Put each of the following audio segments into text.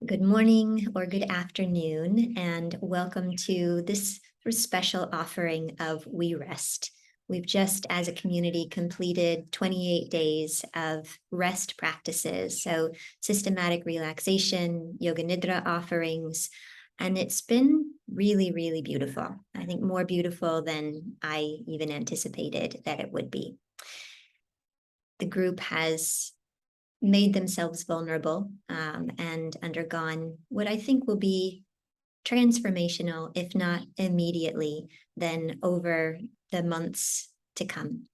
Good morning or good afternoon, and welcome to this special offering of We Rest. We've just, as a community, completed 28 days of rest practices, so systematic relaxation, yoga nidra offerings, and it's been really, really beautiful. I think more beautiful than I even anticipated that it would be. The group has made themselves vulnerable and undergone what I think will be transformational, if not immediately, then over the months to come.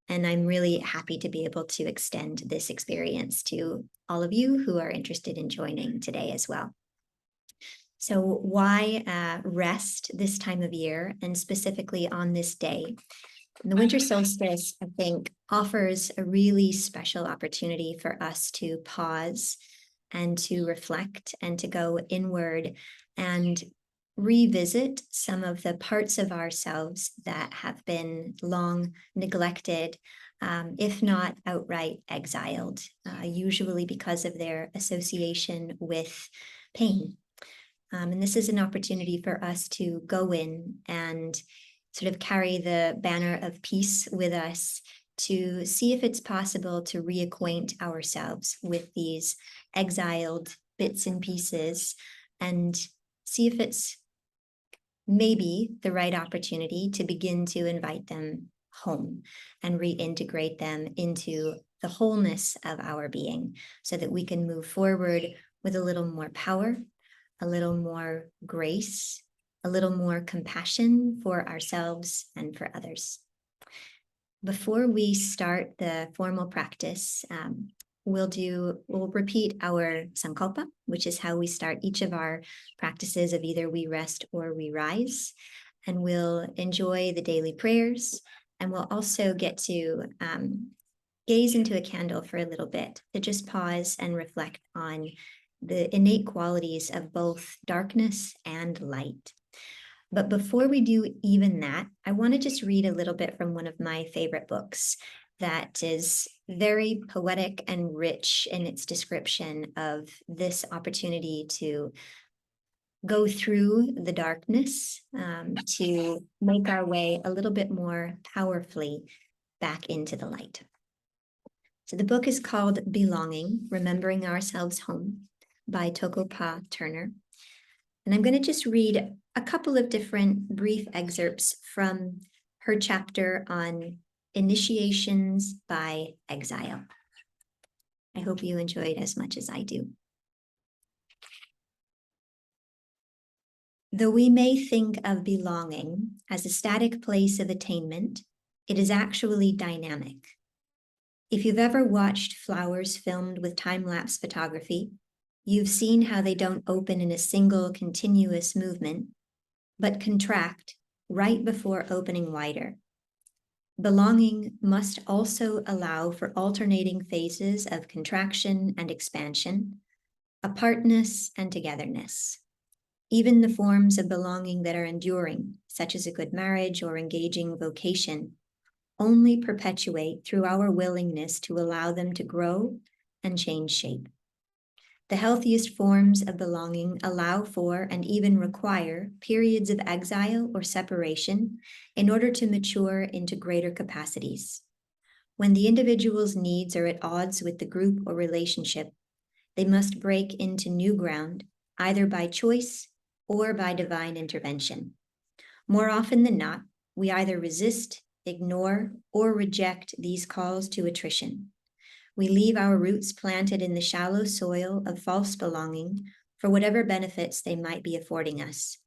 And I'm really happy to be able to extend this experience to all of you who are interested in joining today as well. So why rest this time of year, and specifically on this day? The winter solstice, I think, offers a really special opportunity for us to pause and to reflect and to go inward and revisit some of the parts of ourselves that have been long neglected, if not outright exiled, usually because of their association with pain. And this is an opportunity for us to go in and sort of carry the banner of peace with us to see if it's possible to reacquaint ourselves with these exiled bits and pieces and see if it's maybe the right opportunity to begin to invite them home and reintegrate them into the wholeness of our being so that we can move forward with a little more power, a little more grace, a little more compassion for ourselves and for others. Before we start the formal practice, we'll repeat our sankalpa, which is how we start each of our practices of either we rest or we rise. And we'll enjoy the daily prayers. And we'll also get to gaze into a candle for a little bit to just pause and reflect on the innate qualities of both darkness and light. But before we do even that, I want to just read a little bit from one of my favorite books that is very poetic and rich in its description of this opportunity to go through the darkness, to make our way a little bit more powerfully back into the light. So the book is called Belonging, Remembering Ourselves Home by Tokopa Turner. And I'm going to just read a couple of different brief excerpts from her chapter on initiations by exile. I hope you enjoy it as much as I do. Though we may think of belonging as a static place of attainment, it is actually dynamic. If you've ever watched flowers filmed with time-lapse photography, you've seen how they don't open in a single continuous movement, but contract right before opening wider. Belonging must also allow for alternating phases of contraction and expansion, apartness and togetherness. Even the forms of belonging that are enduring, such as a good marriage or engaging vocation, only perpetuate through our willingness to allow them to grow and change shape. The healthiest forms of belonging allow for and even require periods of exile or separation in order to mature into greater capacities. When the individual's needs are at odds with the group or relationship, they must break into new ground, either by choice or by divine intervention. More often than not, we either resist, ignore, or reject these calls to attrition. We leave our roots planted in the shallow soil of false belonging for whatever benefits they might be affording us.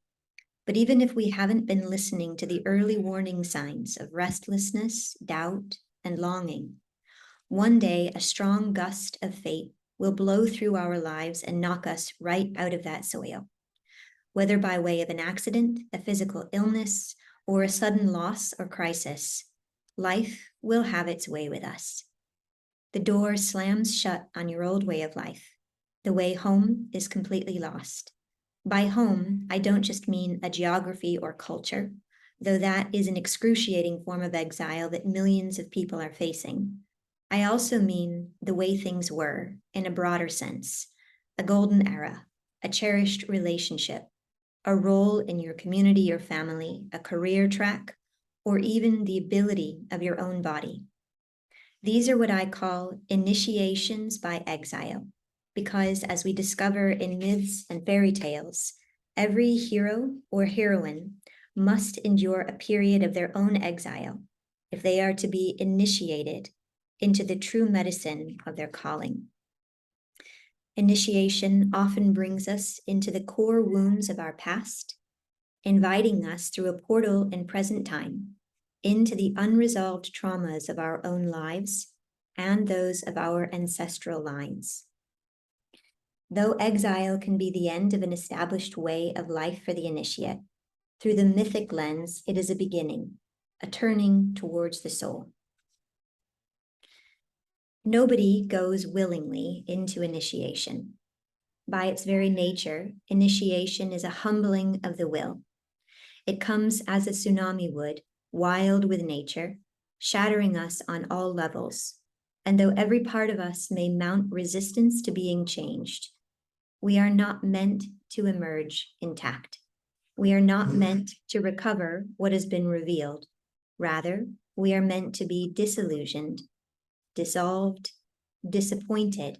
But even if we haven't been listening to the early warning signs of restlessness, doubt, and longing, one day a strong gust of fate will blow through our lives and knock us right out of that soil. Whether by way of an accident, a physical illness, or a sudden loss or crisis, life will have its way with us. The door slams shut on your old way of life. The way home is completely lost. By home, I don't just mean a geography or culture, though that is an excruciating form of exile that millions of people are facing. I also mean the way things were, in a broader sense, a golden era, a cherished relationship, a role in your community or family, a career track, or even the ability of your own body. These are what I call initiations by exile, because as we discover in myths and fairy tales, every hero or heroine must endure a period of their own exile if they are to be initiated into the true medicine of their calling. Initiation often brings us into the core wounds of our past, inviting us through a portal in present time into the unresolved traumas of our own lives and those of our ancestral lines. Though exile can be the end of an established way of life for the initiate, through the mythic lens, it is a beginning, a turning towards the soul. Nobody goes willingly into initiation. By its very nature, initiation is a humbling of the will. It comes as a tsunami would, wild with nature, shattering us on all levels. And though every part of us may mount resistance to being changed, we are not meant to emerge intact. We are not meant to recover what has been revealed. Rather, we are meant to be disillusioned, dissolved, disappointed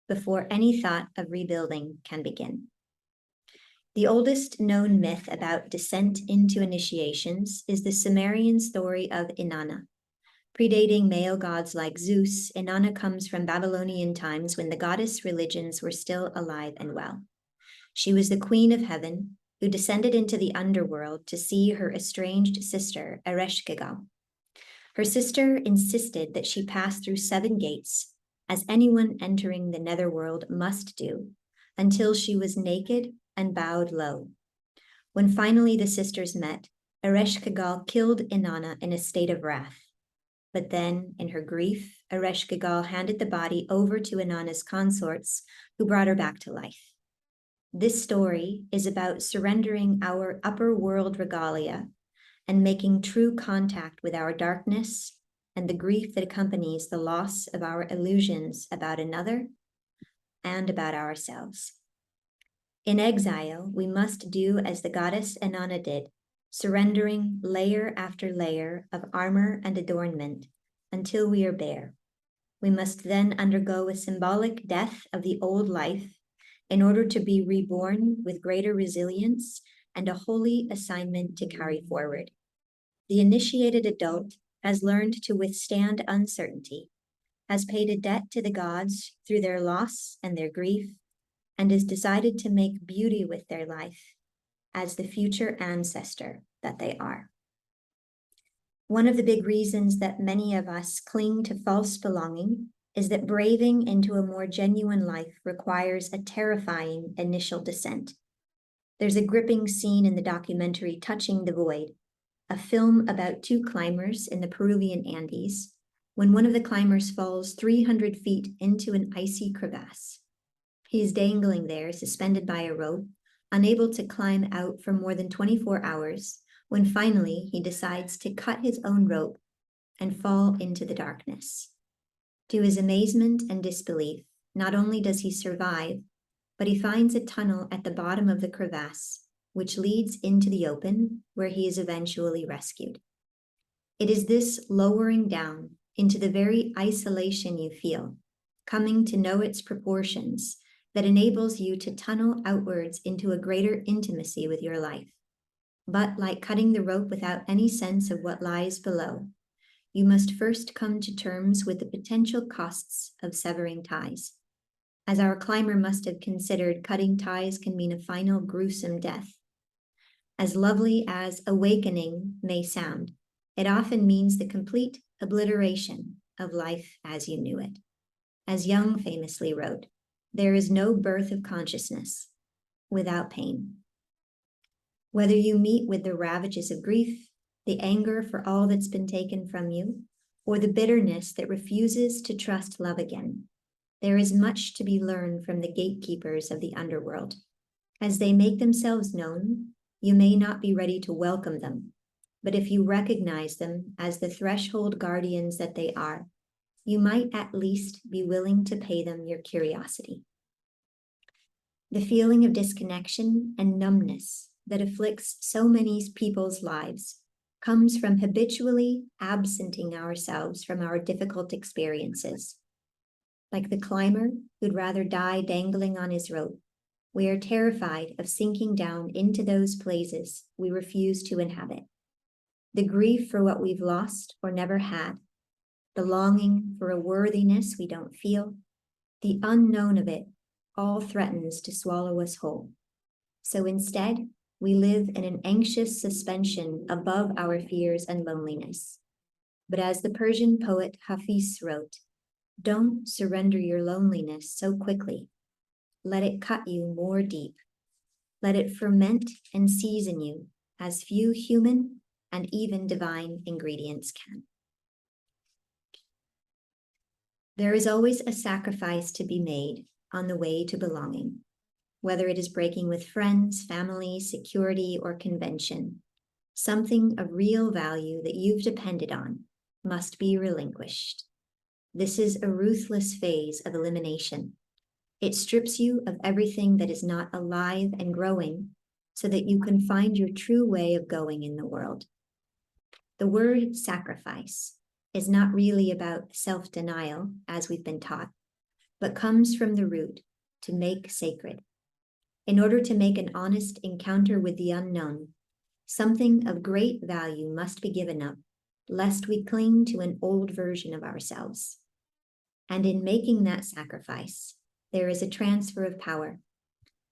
before any thought of rebuilding can begin. The oldest known myth about descent into initiations is the Sumerian story of Inanna. Predating male gods like Zeus, Inanna comes from Babylonian times when the goddess religions were still alive and well. She was the queen of heaven who descended into the underworld to see her estranged sister, Ereshkigal. Her sister insisted that she pass through 7 gates, as anyone entering the netherworld must do, until she was naked and bowed low. When finally the sisters met, Ereshkigal killed Inanna in a state of wrath. But then, in her grief, Ereshkigal handed the body over to Inanna's consorts, who brought her back to life. This story is about surrendering our upper world regalia and making true contact with our darkness and the grief that accompanies the loss of our illusions about another and about ourselves. In exile, we must do as the goddess Inanna did, surrendering layer after layer of armor and adornment until we are bare. We must then undergo a symbolic death of the old life in order to be reborn with greater resilience and a holy assignment to carry forward. The initiated adult has learned to withstand uncertainty, has paid a debt to the gods through their loss and their grief, and has decided to make beauty with their life as the future ancestor that they are. One of the big reasons that many of us cling to false belonging is that braving into a more genuine life requires a terrifying initial descent. There's a gripping scene in the documentary Touching the Void, a film about 2 climbers in the Peruvian Andes, when one of the climbers falls 300 feet into an icy crevasse. He is dangling there, suspended by a rope, unable to climb out for more than 24 hours, when finally he decides to cut his own rope and fall into the darkness. To his amazement and disbelief, not only does he survive, but he finds a tunnel at the bottom of the crevasse, which leads into the open, where he is eventually rescued. It is this lowering down into the very isolation you feel, coming to know its proportions, that enables you to tunnel outwards into a greater intimacy with your life. But like cutting the rope without any sense of what lies below, you must first come to terms with the potential costs of severing ties. As our climber must have considered, cutting ties can mean a final gruesome death. As lovely as awakening may sound, it often means the complete obliteration of life as you knew it. As Jung famously wrote, there is no birth of consciousness without pain. Whether you meet with the ravages of grief, the anger for all that's been taken from you, or the bitterness that refuses to trust love again, there is much to be learned from the gatekeepers of the underworld. As they make themselves known, you may not be ready to welcome them, but if you recognize them as the threshold guardians that they are, you might at least be willing to pay them your curiosity. The feeling of disconnection and numbness that afflicts so many people's lives comes from habitually absenting ourselves from our difficult experiences. Like the climber who'd rather die dangling on his rope, we are terrified of sinking down into those places we refuse to inhabit. The grief for what we've lost or never had, the longing for a worthiness we don't feel, the unknown of it all threatens to swallow us whole. So instead, we live in an anxious suspension above our fears and loneliness. But as the Persian poet Hafiz wrote, don't surrender your loneliness so quickly. Let it cut you more deep. Let it ferment and season you as few human and even divine ingredients can. There is always a sacrifice to be made on the way to belonging, whether it is breaking with friends, family, security, or convention. Something of real value that you've depended on must be relinquished. This is a ruthless phase of elimination. It strips you of everything that is not alive and growing so that you can find your true way of going in the world. The word sacrifice is not really about self-denial, as we've been taught, but comes from the root to make sacred. In order to make an honest encounter with the unknown, something of great value must be given up, lest we cling to an old version of ourselves. And in making that sacrifice, there is a transfer of power.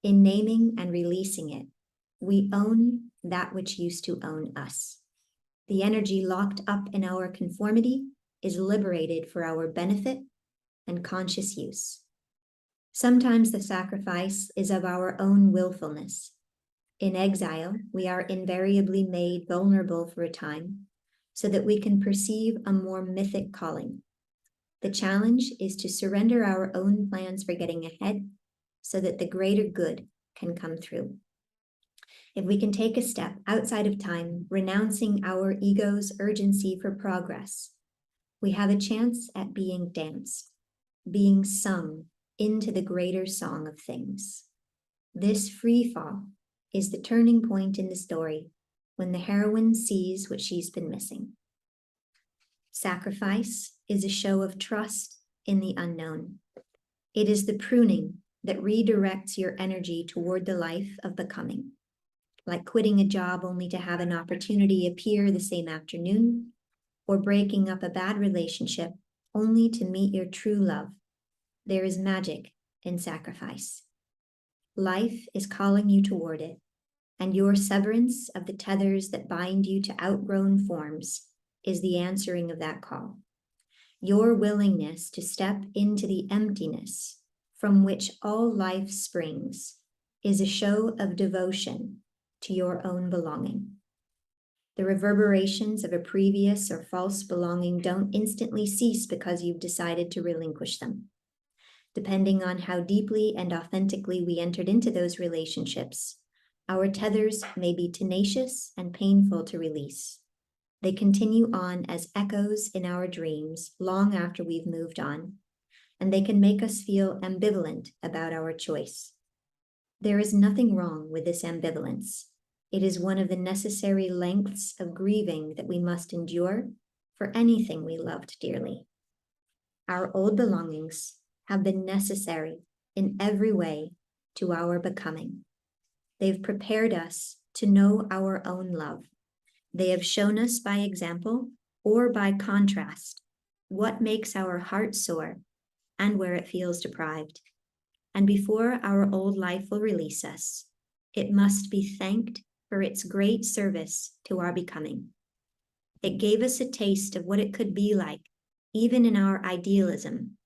In naming and releasing it, we own that which used to own us. The energy locked up in our conformity is liberated for our benefit and conscious use. Sometimes the sacrifice is of our own willfulness. In exile, we are invariably made vulnerable for a time so that we can perceive a more mythic calling. The challenge is to surrender our own plans for getting ahead so that the greater good can come through. If we can take a step outside of time, renouncing our ego's urgency for progress, we have a chance at being danced, being sung into the greater song of things. This free fall is the turning point in the story when the heroine sees what she's been missing. Sacrifice is a show of trust in the unknown. It is the pruning that redirects your energy toward the life of becoming, like quitting a job only to have an opportunity appear the same afternoon, or breaking up a bad relationship only to meet your true love. There is magic in sacrifice. Life is calling you toward it, and your severance of the tethers that bind you to outgrown forms is the answering of that call. Your willingness to step into the emptiness from which all life springs is a show of devotion to your own belonging. The reverberations of a previous or false belonging don't instantly cease because you've decided to relinquish them. Depending on how deeply and authentically we entered into those relationships, our tethers may be tenacious and painful to release. They continue on as echoes in our dreams long after we've moved on, and they can make us feel ambivalent about our choice. There is nothing wrong with this ambivalence. It is one of the necessary lengths of grieving that we must endure for anything we loved dearly. Our old belongings have been necessary in every way to our becoming. They've prepared us to know our own love. They have shown us by example or by contrast what makes our heart soar and where it feels deprived. And before our old life will release us, it must be thanked for its great service to our becoming. It gave us a taste of what it could be like, even in our idealism,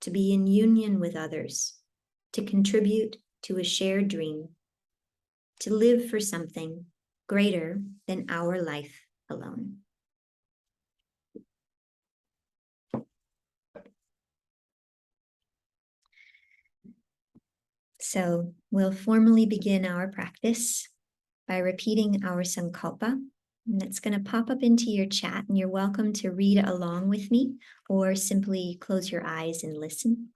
to be in union with others, to contribute to a shared dream, to live for something greater than our life alone. So we'll formally begin our practice by repeating our sankalpa. And that's going to pop up into your chat, and you're welcome to read along with me or simply close your eyes and listen.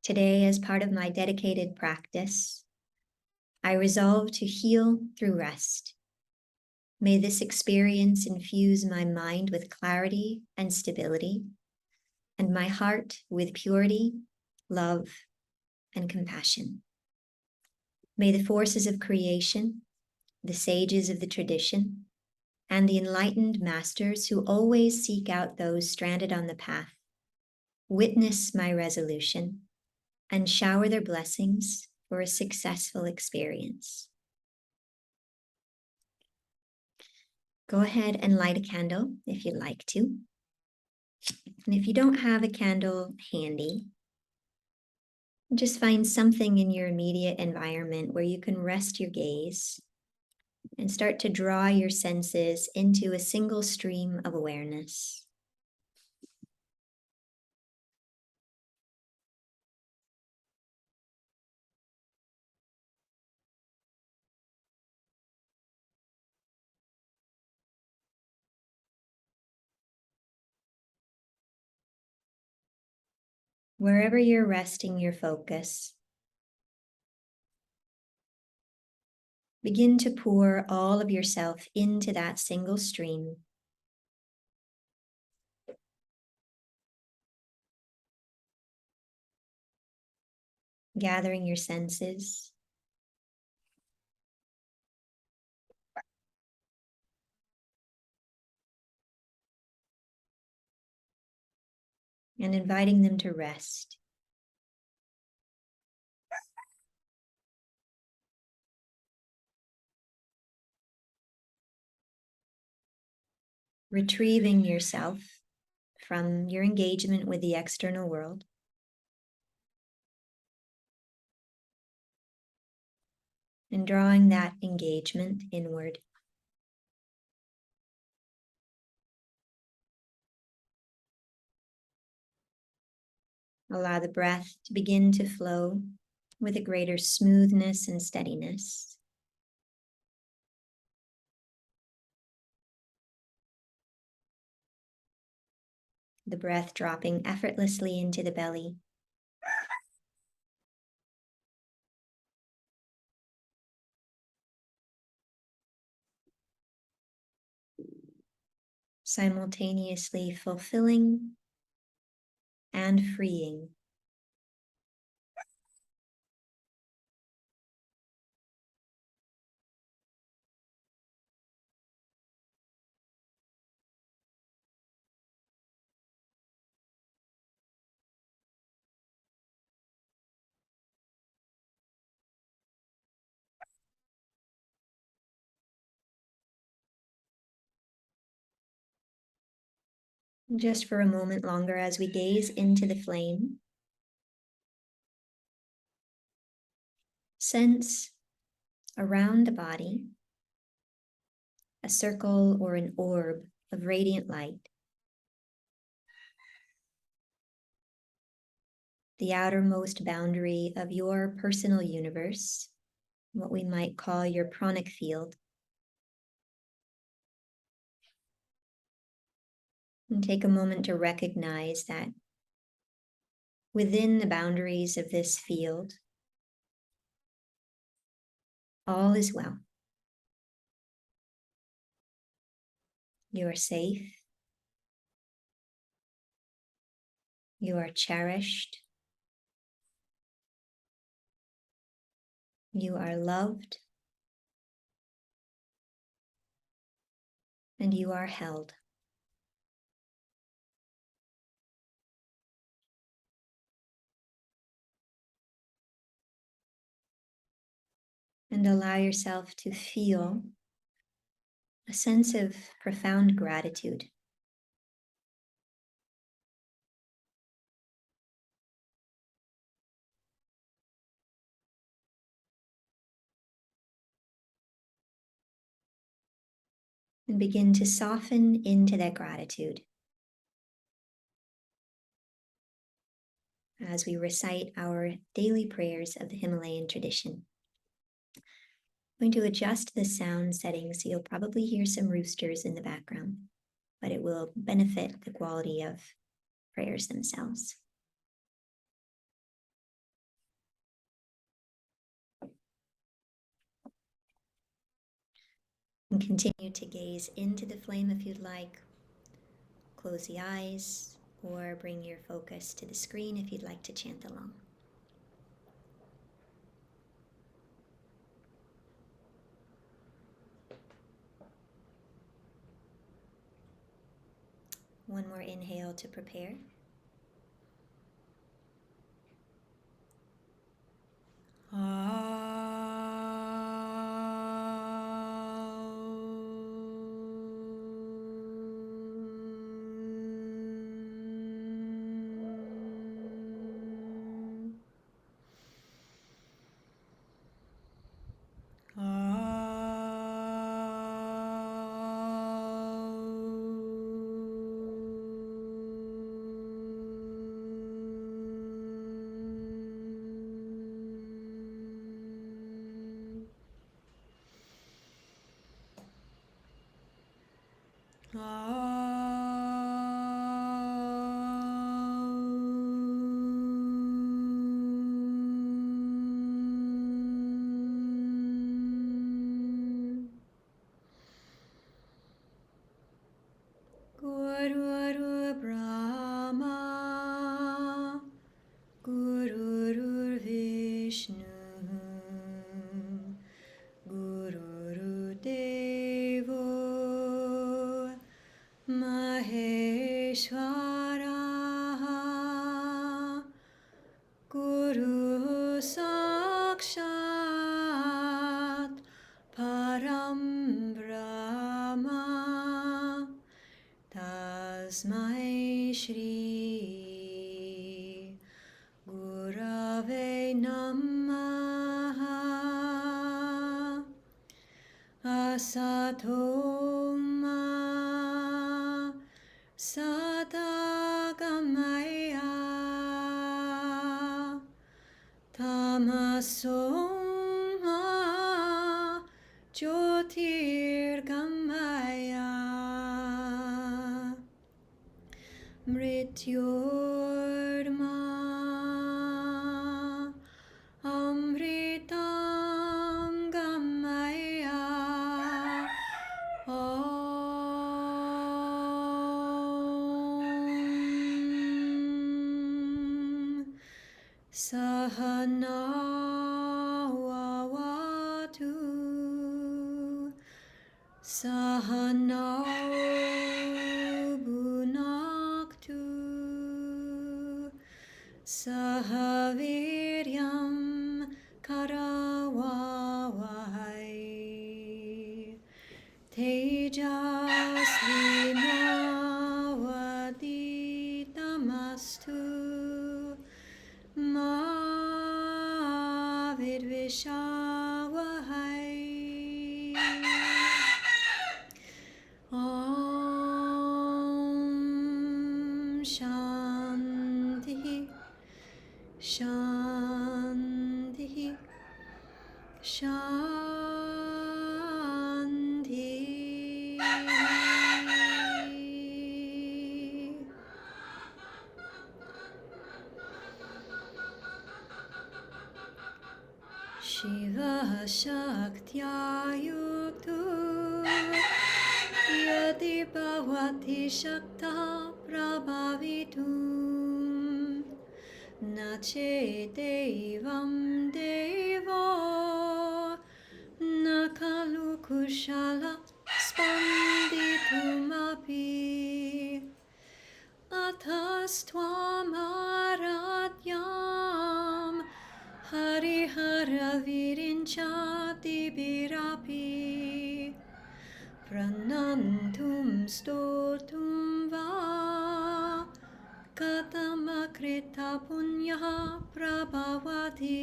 Today, as part of my dedicated practice, I resolve to heal through rest. May this experience infuse my mind with clarity and stability, and my heart with purity, love, and compassion. May the forces of creation, the sages of the tradition, and the enlightened masters who always seek out those stranded on the path witness my resolution and shower their blessings for a successful experience. Go ahead and light a candle if you'd like to. And if you don't have a candle handy, just find something in your immediate environment where you can rest your gaze and start to draw your senses into a single stream of awareness. Wherever you're resting your focus, begin to pour all of yourself into that single stream. Gathering your senses. And inviting them to rest. Retrieving yourself from your engagement with the external world. And drawing that engagement inward. Allow the breath to begin to flow with a greater smoothness and steadiness. The breath dropping effortlessly into the belly. Simultaneously fulfilling and freeing. Just for a moment longer as we gaze into the flame, sense around the body a circle or an orb of radiant light. The outermost boundary of your personal universe, what we might call your pranic field. And take a moment to recognize that within the boundaries of this field, all is well. You are safe. You are cherished. You are loved. And you are held. And allow yourself to feel a sense of profound gratitude. And begin to soften into that gratitude as we recite our daily prayers of the Himalayan tradition. I'm going to adjust the sound settings so you'll probably hear some roosters in the background. but it will benefit the quality of prayers themselves. And continue to gaze into the flame if you'd like. Close the eyes or bring your focus to the screen if you'd like to chant along. One more inhale to prepare. Guru Brahma, Guru Vishnu, Guru Devo Maheshwara, Guru Sakshat Param Brahma, Tasmai Shri Gurave Namaha. Asato Ma Sadagamaya, Tamaso Ma Jyotirgamaya, Mrityorma Amritam Gamaya. Sahana Wawatu, Sahana Bunaktu, Sahaviryam Karawahai, Tejasvinavaditamastu, Ma Vidvishawahai. Om Shanti Shanti Shanti. Shiva Shaktya Yuktu Yati Bhavati Shakta Prabhavitum Nache Devam Devo Nakalu Kushala Spanditumapi Athastvam Aratyam Harihara Virinchati Birapi Pranantum Stotum Va Katamakrita Punyaha Prabhavati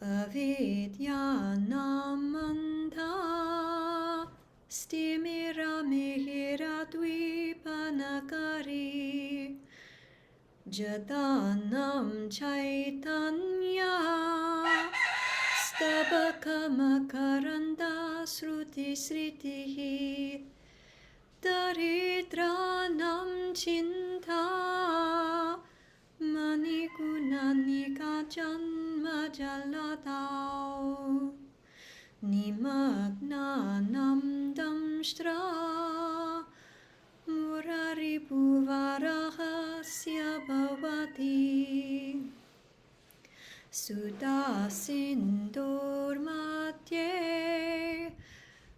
Avidya Namanta Stimira Mihira Dvipanakari Jadanam Chaitanya Stabaka Makaranda Sruti Sritihi Daridranam chinta manigunanika janma jaladau nimagnanam damshtra muraribhuvarahasya bhavati Sudasindurmadye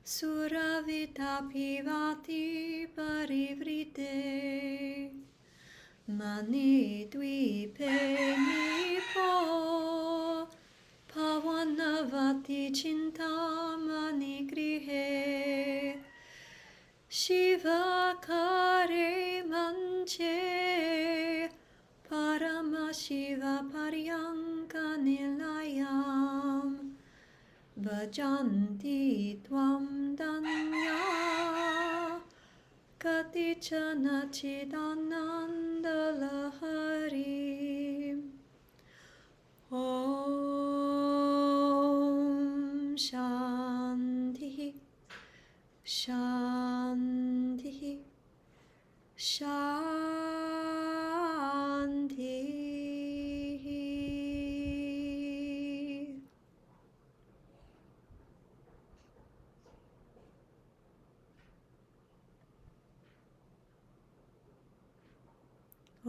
Suravitapivati parivrite Manidvipe nipo Pavanavati chintamani grihe Shivakare manche Paramashiva paryanka nilayam Vajanti tvam danya Katichana chidananda lahari Om Shanti Shanti Shanti.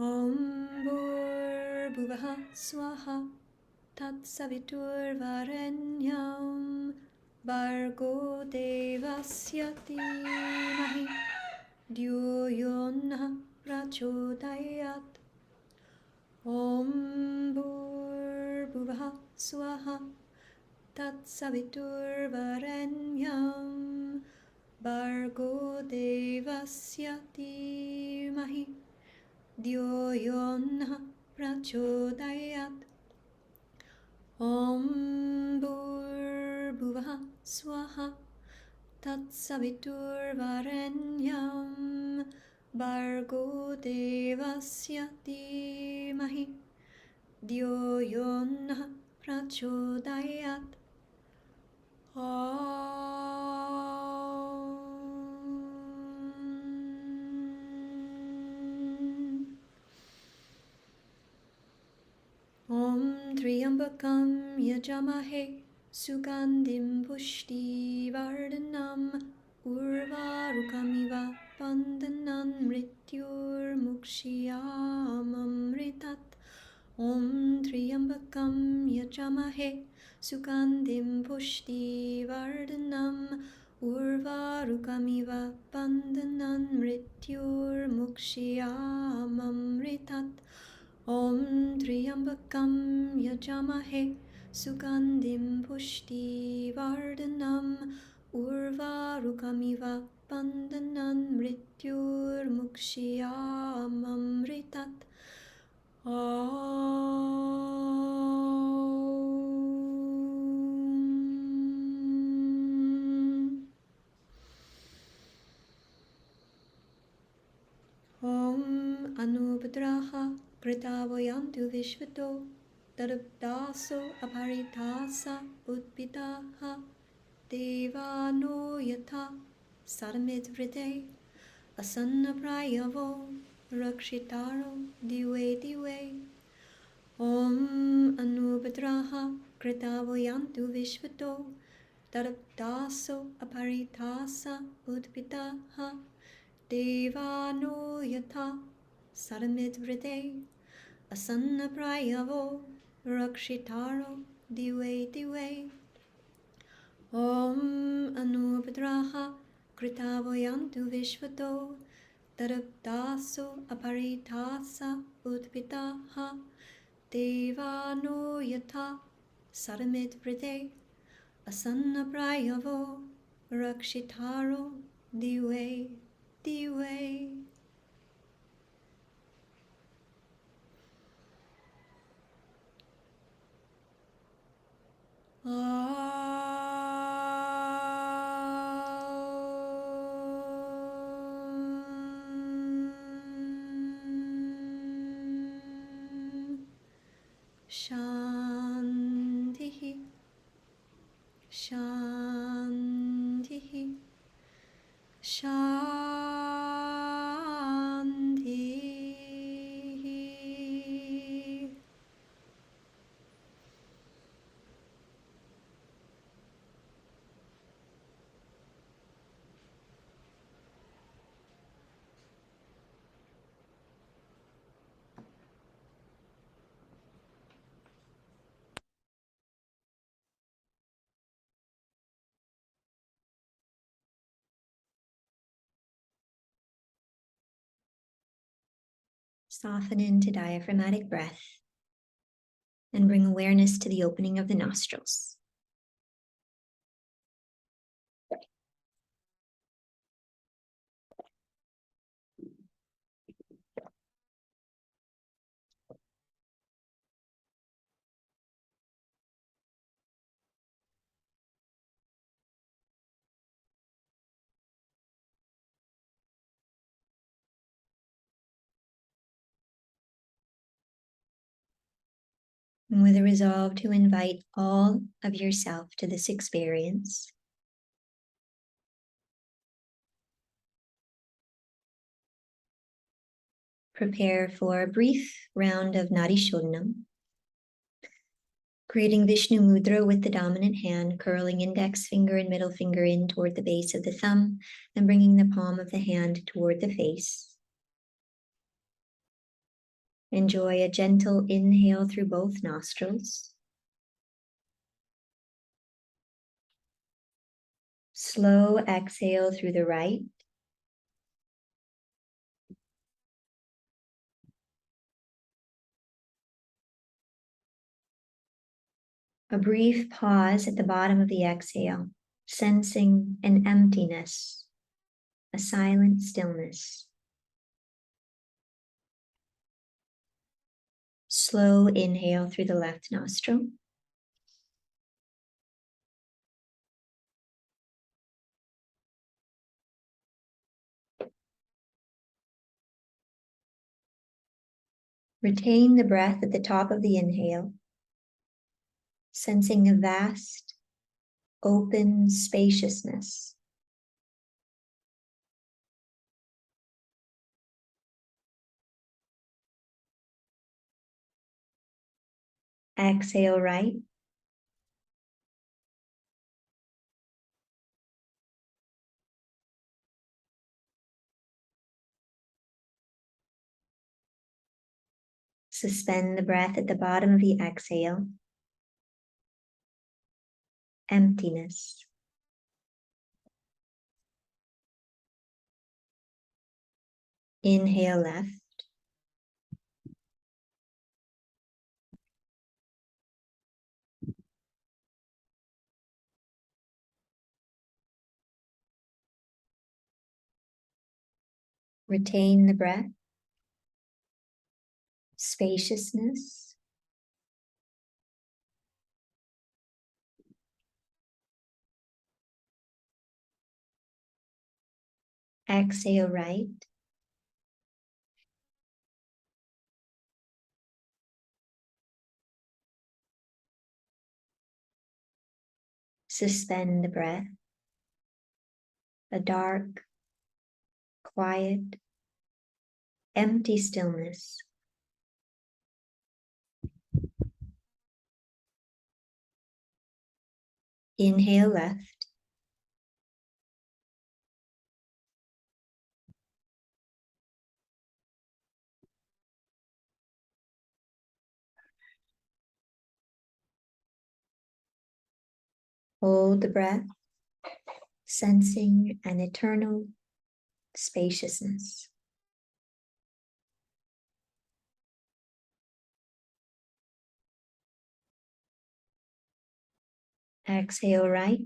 Om Bhurбhuvah Swaha Tatsaviturvarenyam Bhargo Devasya Dhimahi Dhyo Yonah Prachodayat Om Bhurбhuvah Swaha Tatsaviturvarenyam Bhargo Devasya Dhimahi Dhyo Yonah Prachodayat Om Bhurбhuvah Swaha Tatsaviturvarenyam Bhargo Devasya Dhimahi Dhyo Yonah Prachodayat Om Triambakam Yajamahe Sugandhim Pushti Vardhanam Urvarukamiva Bandhanan Mrityur Mukshiyamamritat Om Triambakam Yajamahe Sugandhim Pushti Vardhanam Urvarukamiva Bandhanan Mrityur Mukshiyamamritat Om Triambakam Yajamahe Sugandhim Pushti Vardhanam Urvarukamiva Bandhanan Mrityur Mukshiyamamritat Om Anubhadraha Kritavayantu Vishvato Darabdaso Aparitasa Udpitaha Devano Yatha Saramidvrite Asanna Prayavo Rakshitaro Dive Dive Om Anubhadraha Kritavayantu Vishvato Darabdaso Aparitasa Udpitaha Devano Yatha Saramidvrite Asanna Prayavo Rakshitaro Dive Dive Om Anubhadraha Kritavayantu Vishvato Darabdaso Aparitasa Udpitaha Devano Yatha Saramidvrite Asanna Prayavo Rakshitaro Dive Dive Shanti Shanti Shanti Soften into diaphragmatic breath and bring awareness to the opening of the nostrils. And with a resolve to invite all of yourself to this experience, prepare for a brief round of Nadi Shodhanam, creating Vishnu Mudra with the dominant hand, curling index finger and middle finger in toward the base of the thumb and bringing the palm of the hand toward the face. Enjoy a gentle inhale through both nostrils. Slow exhale through the right. A brief pause at the bottom of the exhale, sensing an emptiness, a silent stillness. Slow inhale through the left nostril. Retain the breath at the top of the inhale, sensing a vast, open spaciousness. Exhale right. Suspend the breath at the bottom of the exhale. Emptiness. Inhale left. Retain the breath. Spaciousness. Exhale right. Suspend the breath. A dark, quiet, empty stillness. Inhale left. Hold the breath, sensing an eternal spaciousness. Exhale right.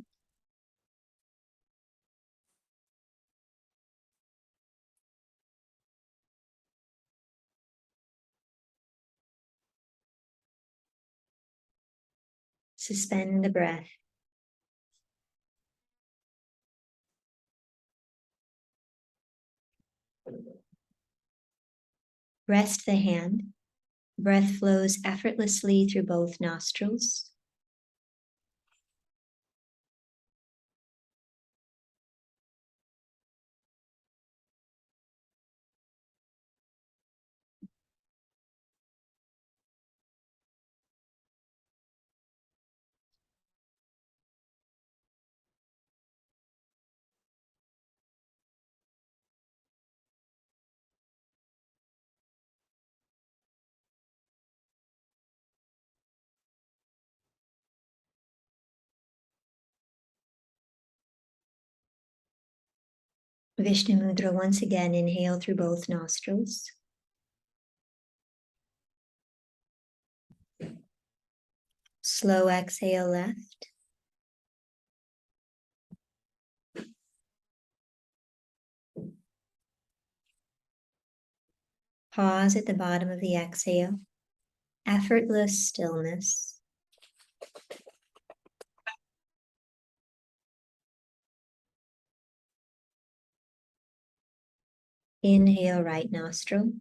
Suspend the breath. Rest the hand. Breath flows effortlessly through both nostrils. Vishnu Mudra once again. Inhale through both nostrils. Slow exhale left. Pause at the bottom of the exhale. Effortless stillness. Inhale, right nostril.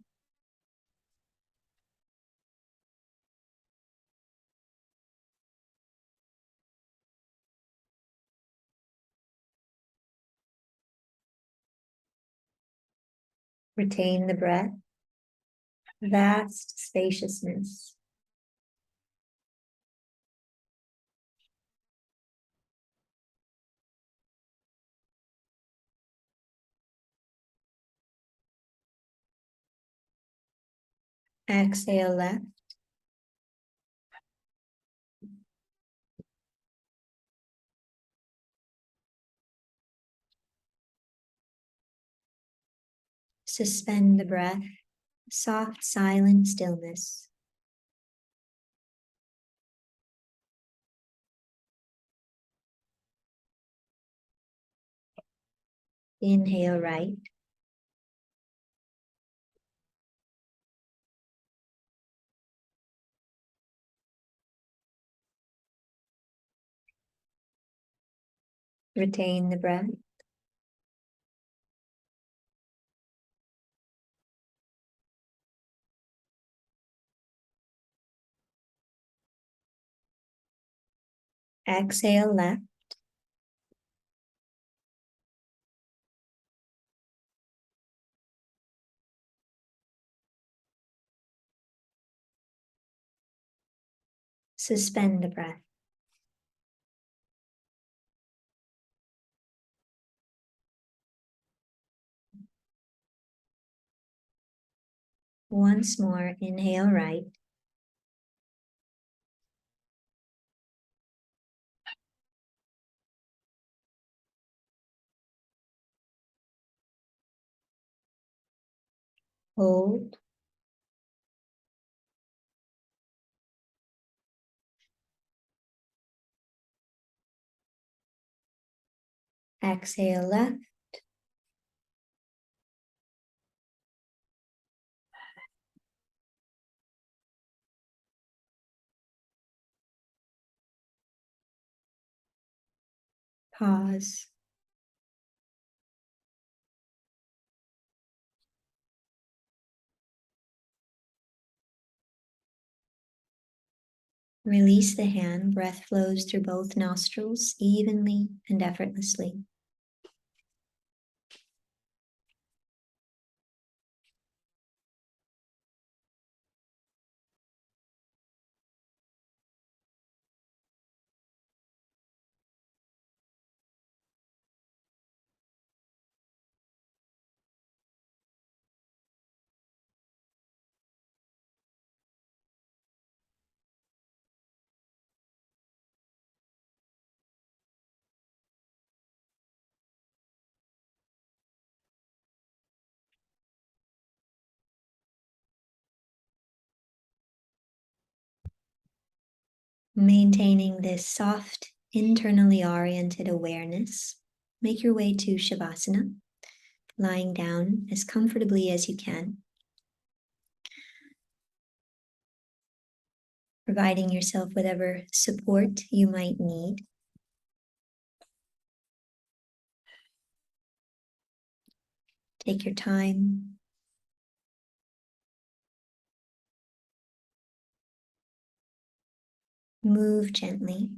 Retain the breath. Vast spaciousness. Exhale left. Suspend the breath. Soft, silent stillness. Inhale right. Retain the breath. Exhale left. Suspend the breath. Once more, inhale right. Hold. Exhale left. Pause. Release the hand. Breath flows through both nostrils evenly and effortlessly. Maintaining this soft, internally oriented awareness, make your way to Shavasana, lying down as comfortably as you can, providing yourself whatever support you might need. Take your time. Move gently.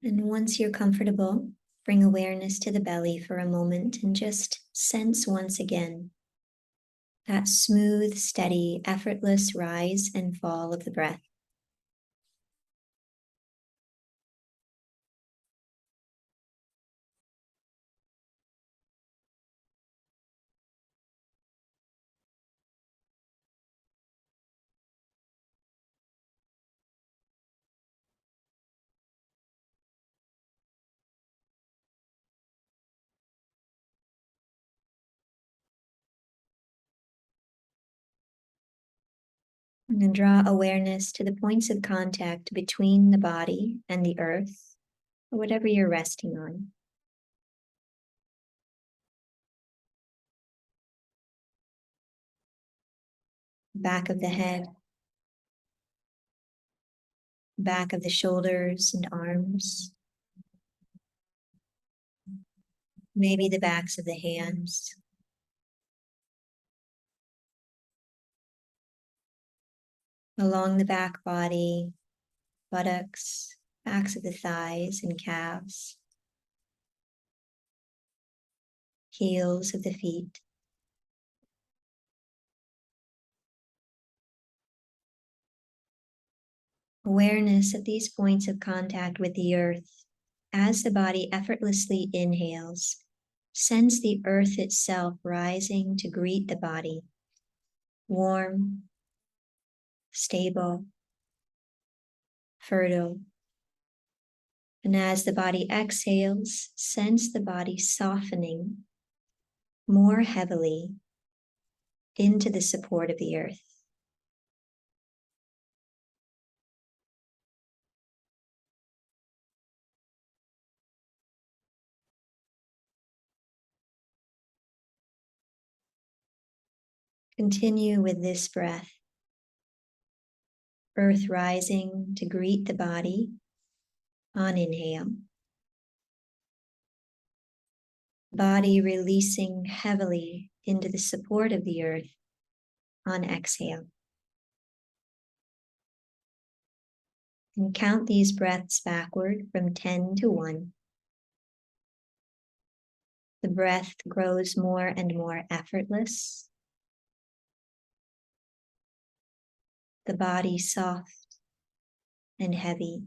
And once you're comfortable, bring awareness to the belly for a moment and just sense once again that smooth, steady, effortless rise and fall of the breath. And then draw awareness to the points of contact between the body and the earth, or whatever you're resting on. Back of the head, back of the shoulders and arms, maybe the backs of the hands, along the back body, buttocks, backs of the thighs and calves, heels of the feet. Awareness at these points of contact with the earth as the body effortlessly inhales. Sense the earth itself rising to greet the body, warm, stable, fertile. And as the body exhales, sense the body softening more heavily into the support of the earth. Continue with this breath. Earth rising to greet the body on inhale. Body releasing heavily into the support of the earth on exhale. And count these breaths backward from 10 to 1. The breath grows more and more effortless. The body soft and heavy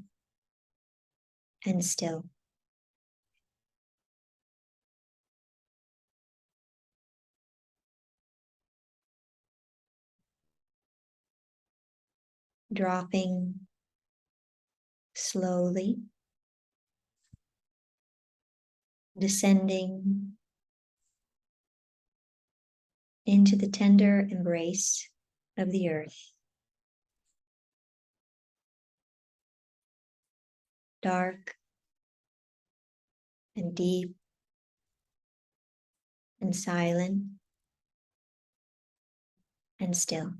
and still. Dropping slowly, descending into the tender embrace of the earth. Dark and deep and silent and still.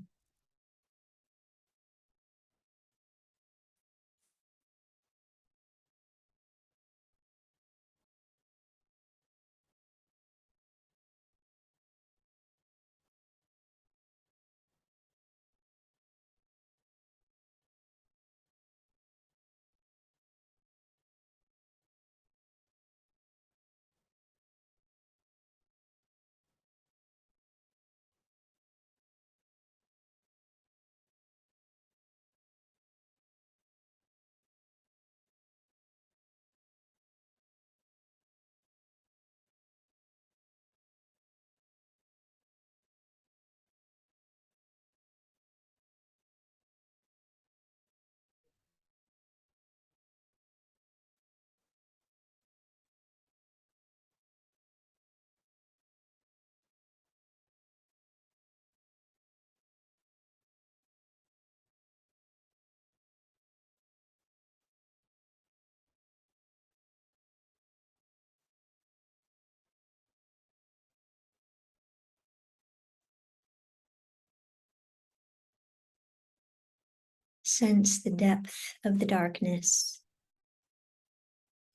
Sense the depth of the darkness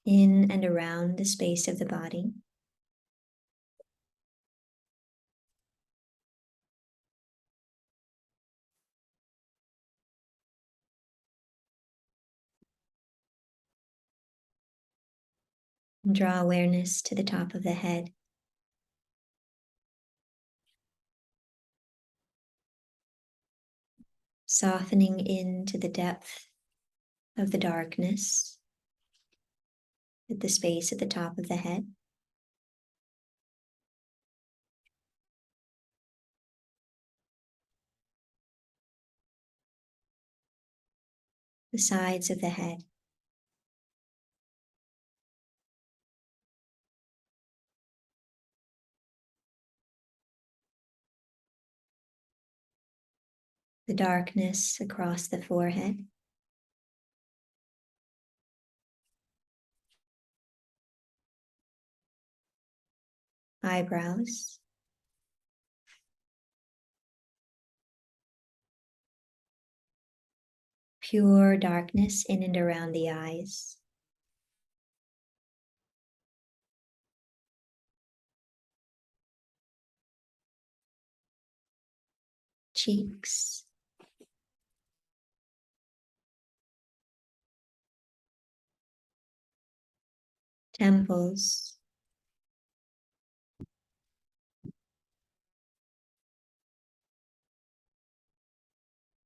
in and around the space of the body. And draw awareness to the top of the head. Softening into the depth of the darkness at the space at the top of the head. The sides of the head. the darkness across the forehead, eyebrows, pure darkness in and around the eyes, cheeks, temples,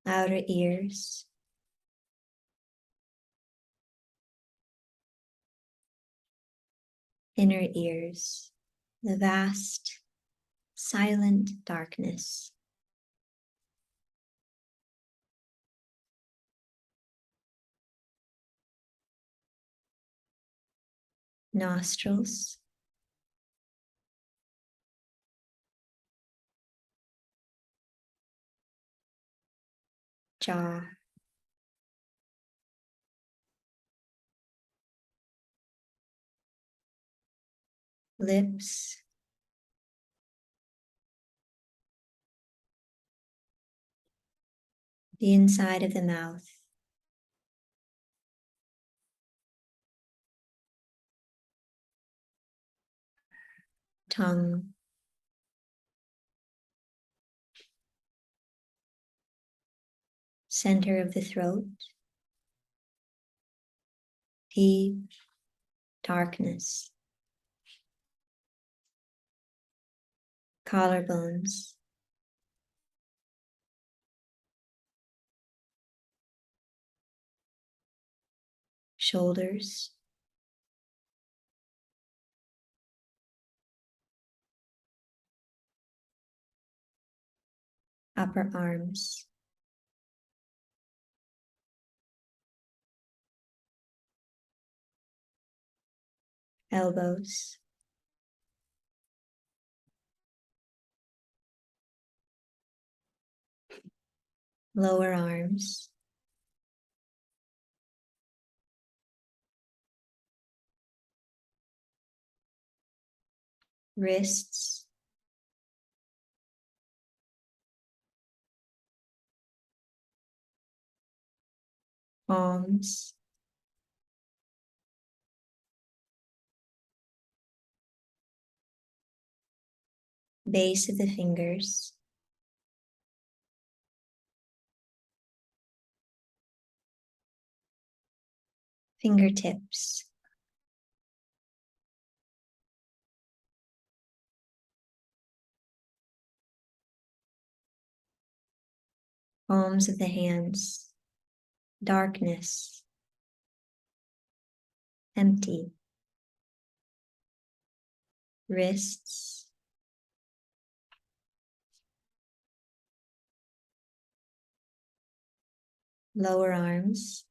outer ears, inner ears, the vast, silent darkness, nostrils, jaw, lips, the inside of the mouth, tongue, center of the throat, deep darkness, collarbones, shoulders, upper arms, elbows, lower arms, wrists, palms, base of the fingers, fingertips, palms of the hands, darkness, empty, wrists, lower arms,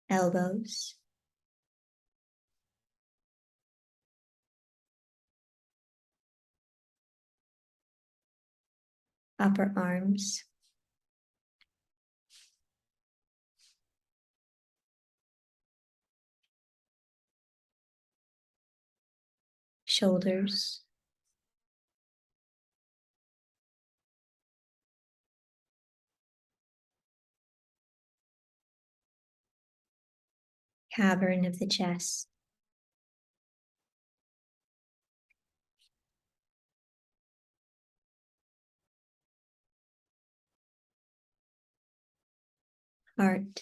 elbows, upper arms, shoulders, cavern of the chest, heart,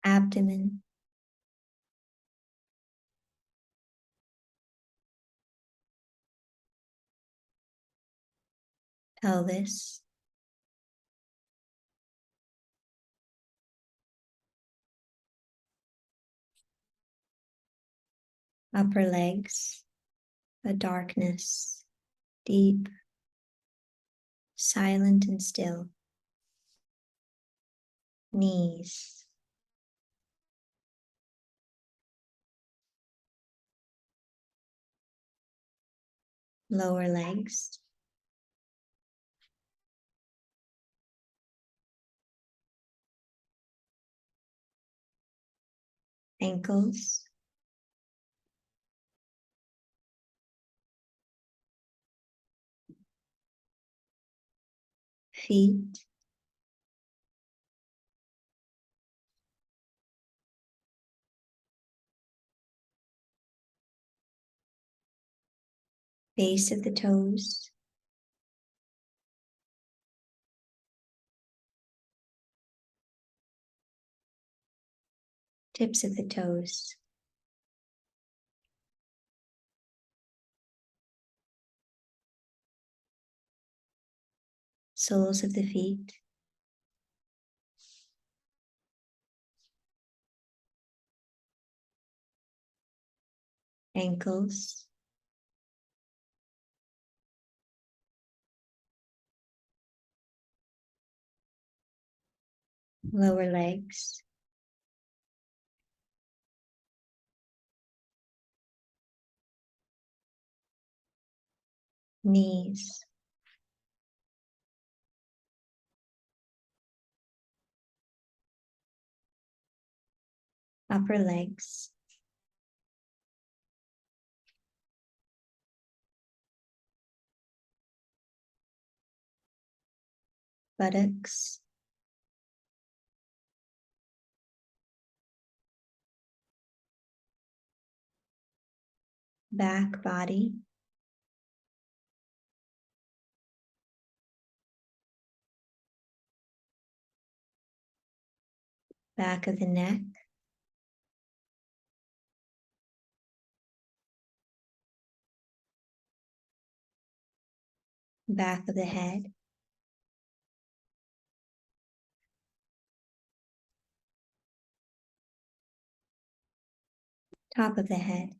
abdomen, pelvis, upper legs, a darkness, deep, silent and still. Knees, lower legs, ankles, feet, base of the toes, tips of the toes, soles of the feet, ankles, lower legs, knees, upper legs, buttocks, back body, back of the neck, back of the head, top of the head,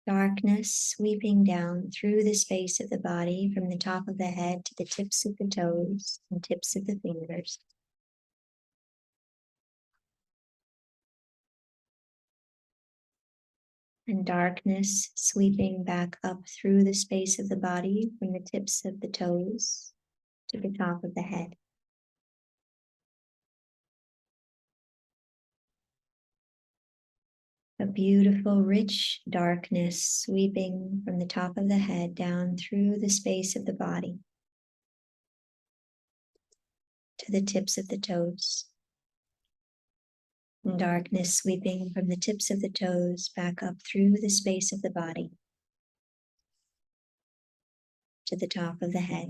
darkness sweeping down through the space of the body from the top of the head to the tips of the toes and tips of the fingers. And darkness sweeping back up through the space of the body from the tips of the toes to the top of the head. A beautiful, rich darkness sweeping from the top of the head down through the space of the body to the tips of the toes. And darkness sweeping from the tips of the toes back up through the space of the body to the top of the head.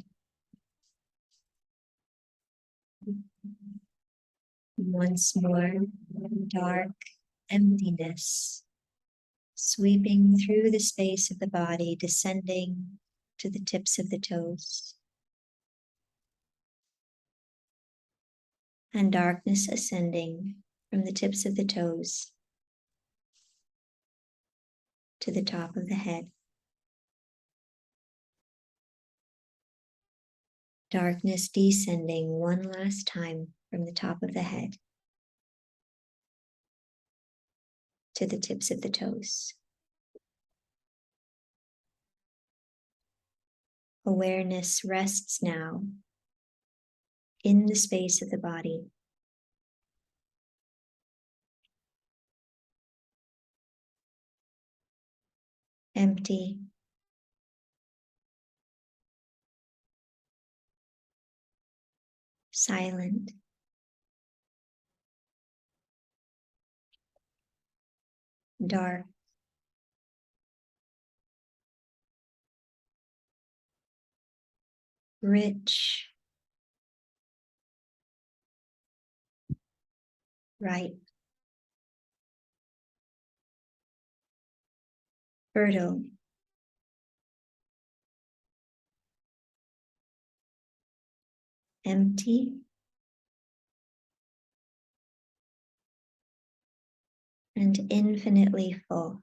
Once more, dark emptiness sweeping through the space of the body, descending to the tips of the toes. And darkness ascending from the tips of the toes to the top of the head. Darkness descending one last time from the top of the head to the tips of the toes. Awareness rests now in the space of the body. Empty, silent, dark, rich, ripe, fertile, empty, and infinitely full.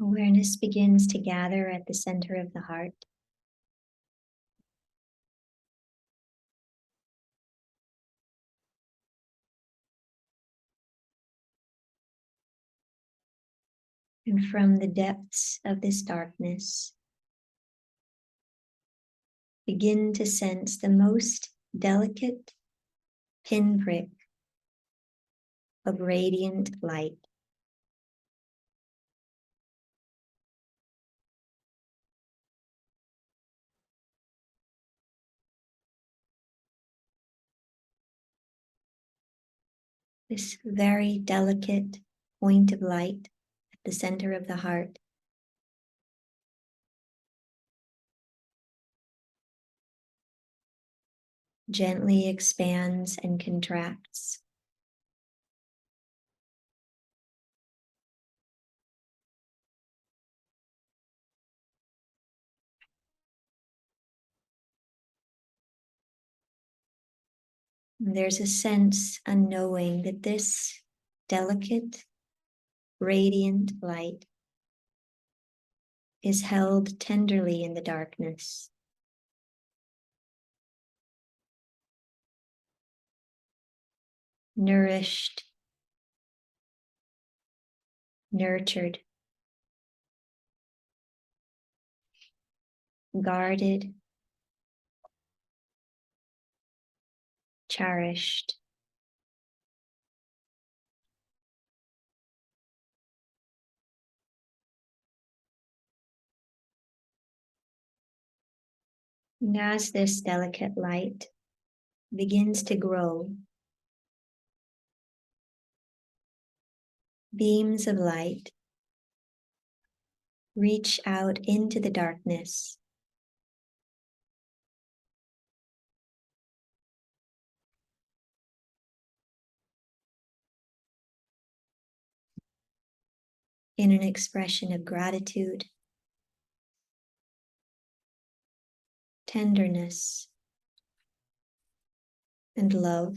Awareness begins to gather at the center of the heart. And from the depths of this darkness, begin to sense the most delicate pinprick of radiant light. This very delicate point of light at the center of the heart gently expands and contracts. And there's a sense, a knowing that this delicate, radiant light is held tenderly in the darkness. Nourished, nurtured, guarded, cherished. And as this delicate light begins to grow, beams of light reach out into the darkness, in an expression of gratitude, tenderness, and love.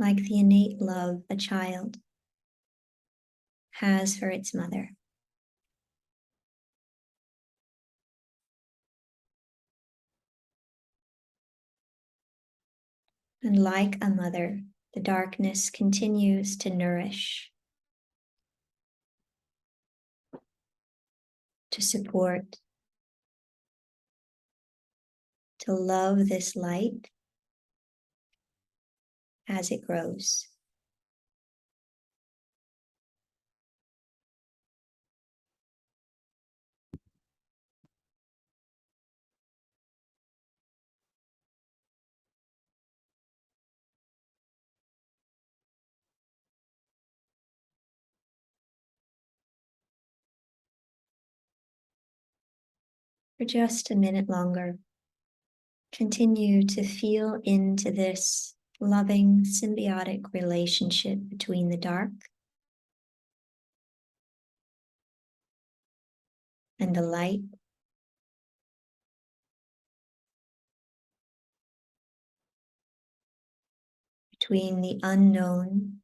Like the innate love a child has for its mother. And like a mother, the darkness continues to nourish, to support, to love this light as it grows. For just a minute longer, continue to feel into this loving, symbiotic relationship between the dark and the light, between the unknown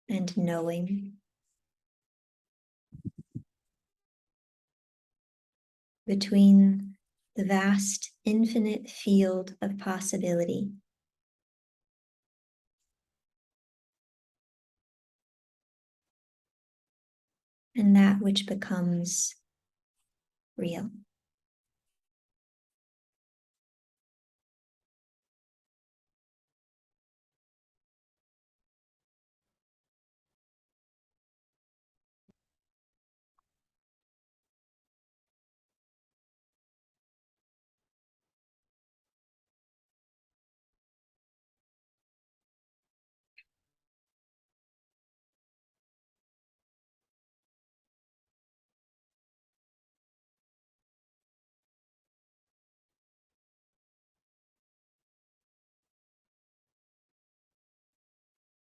and knowing, between the vast, infinite field of possibility and that which becomes real.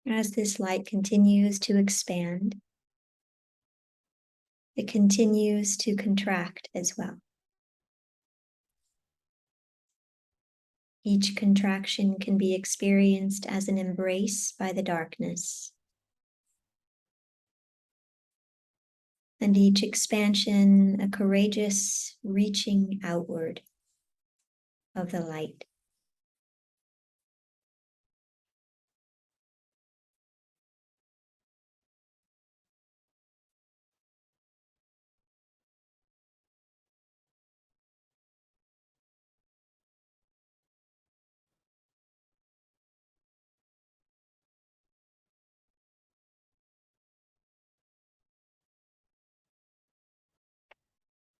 As this light continues to expand, it continues to contract as well. Each contraction can be experienced as an embrace by the darkness, and each expansion a courageous reaching outward of the light.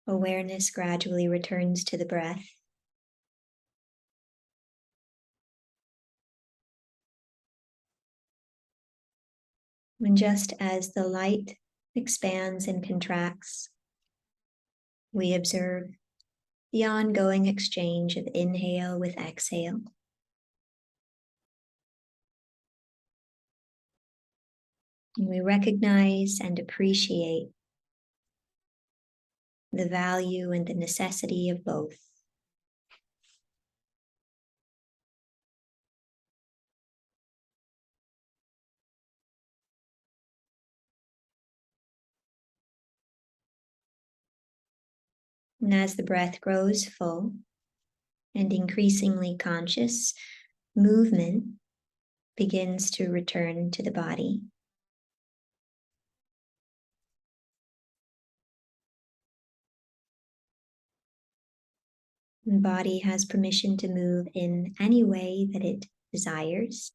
Awareness gradually returns to the breath. And just as the light expands and contracts, we observe the ongoing exchange of inhale with exhale. And we recognize and appreciate the value and the necessity of both. And as the breath grows full and increasingly conscious, movement begins to return to the body. The body has permission to move in any way that it desires.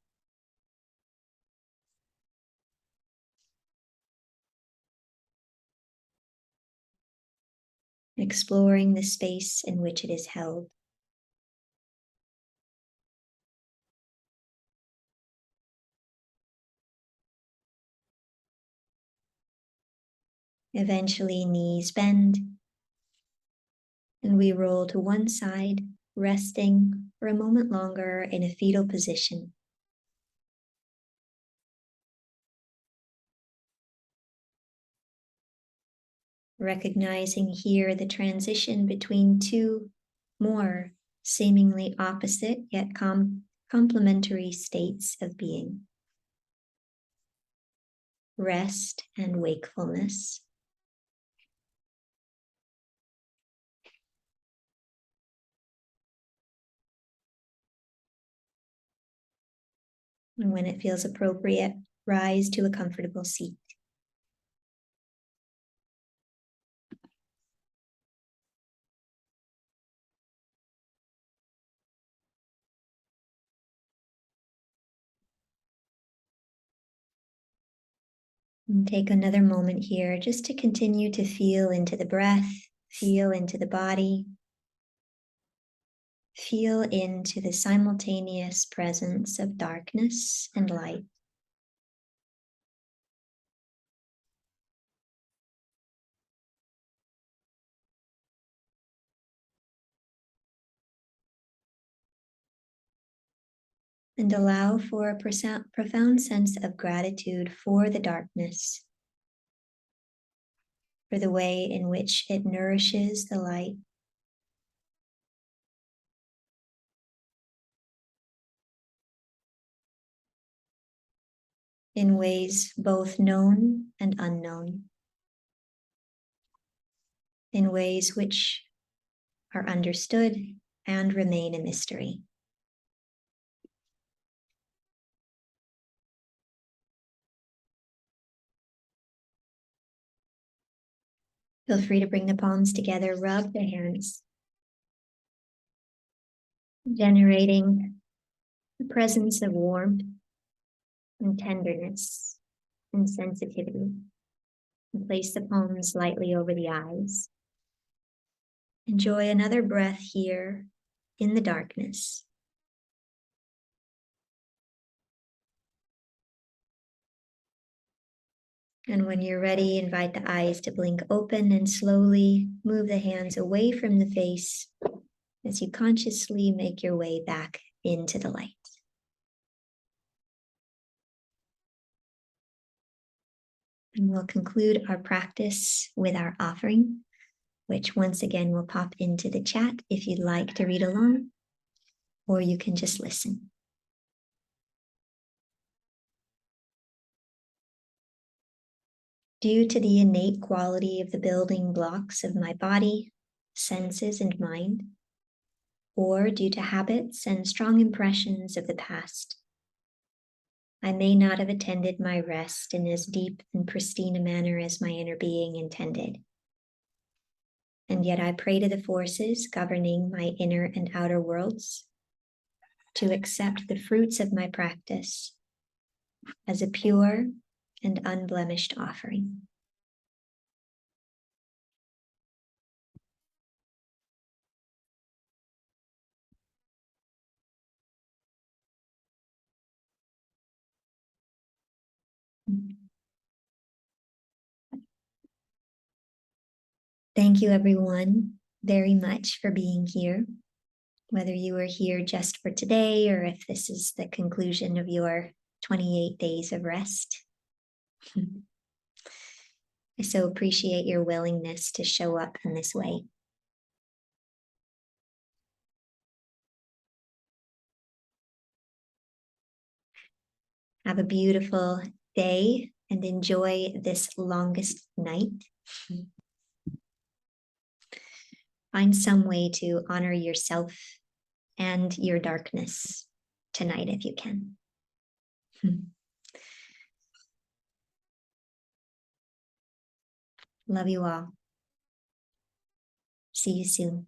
Exploring the space in which it is held. Eventually, knees bend, and we roll to one side, resting for a moment longer in a fetal position. Recognizing here the transition between two more seemingly opposite yet complementary states of being. Rest and wakefulness. And when it feels appropriate, rise to a comfortable seat. And take another moment here just to continue to feel into the breath, feel into the body, feel into the simultaneous presence of darkness and light. And allow for a profound sense of gratitude for the darkness, for the way in which it nourishes the light, in ways both known and unknown, in ways which are understood and remain a mystery. Feel free to bring the palms together, rub the hands, generating the presence of warmth and tenderness and sensitivity. And place the palms lightly over the eyes. Enjoy another breath here in the darkness. And when you're ready, invite the eyes to blink open and slowly move the hands away from the face as you consciously make your way back into the light. And we'll conclude our practice with our offering, which once again will pop into the chat if you'd like to read along, or you can just listen. Due to the innate quality of the building blocks of my body, senses, and mind, or due to habits and strong impressions of the past, I may not have attended my rest in as deep and pristine a manner as my inner being intended. And yet I pray to the forces governing my inner and outer worlds to accept the fruits of my practice as a pure and unblemished offering. Thank you, everyone, very much for being here. Whether you are here just for today or if this is the conclusion of your 28 days of rest. I so appreciate your willingness to show up in this way. Have a beautiful day and enjoy this longest night. Find some way to honor yourself and your darkness tonight if you can. Love you all. See you soon.